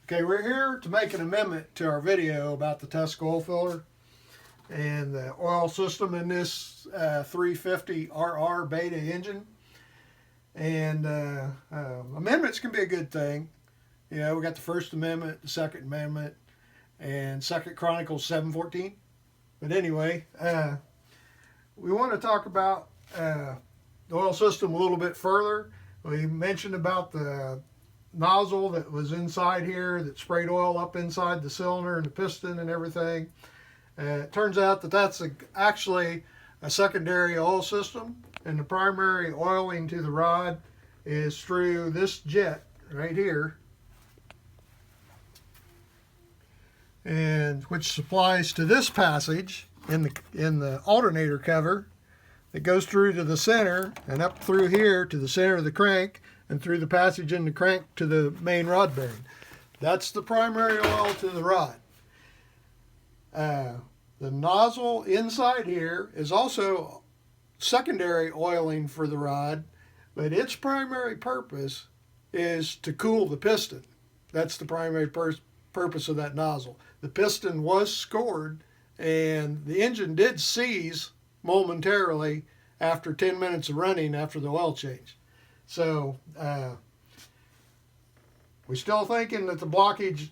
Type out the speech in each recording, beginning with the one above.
Okay, we're here to make an amendment to our video about the Tusk Oil Filter and the oil system in this 350 RR beta engine. And amendments can be a good thing. You know, we got the First Amendment, the Second Amendment, and 2 Chronicles 7:14. But anyway, we want to talk about the oil system a little bit further. We mentioned about the nozzle that was inside here that sprayed oil up inside the cylinder and the piston and everything. It turns out that that's actually a secondary oil system, and the primary oiling to the rod is through this jet right here, and which supplies to this passage in the alternator cover that goes through to the center and up through here to the center of the crank and through the passage in the crank to the main rod bearing. That's the primary oil to the rod. The nozzle inside here is also secondary oiling for the rod, but its primary purpose is to cool the piston. That's the primary purpose of that nozzle. The piston was scored, and the engine did seize momentarily after 10 minutes of running after the oil change. So we're still thinking that the blockage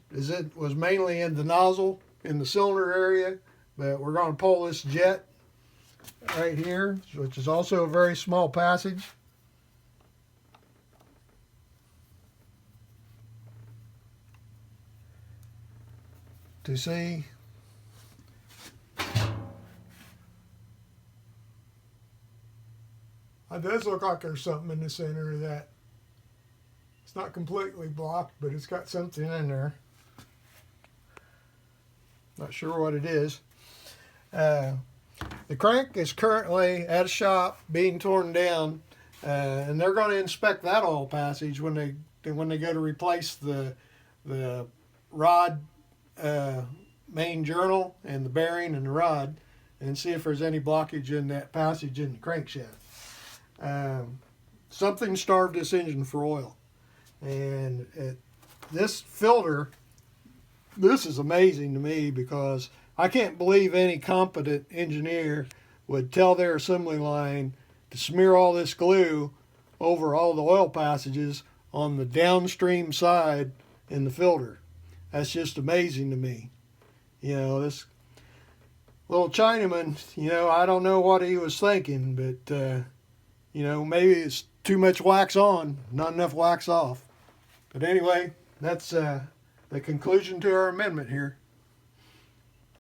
was mainly in the nozzle in the cylinder area, but we're going to pull this jet right here, which is also a very small passage. To see it does look like there's something in the center of that. It's not completely blocked, but it's got something in there. Not sure what it is. The crank is currently at a shop being torn down, and they're going to inspect that oil passage when they go to replace the rod main journal and the bearing and the rod, and see if there's any blockage in that passage in the crankshaft. Something starved this engine for oil, and this filter, this is amazing to me, because I can't believe any competent engineer would tell their assembly line to smear all this glue over all the oil passages on the downstream side in the filter. That's just amazing to me. You know, this little Chinaman, you know, I don't know what he was thinking, but you know, maybe it's too much wax on, not enough wax off. But anyway, that's the conclusion to our amendment here.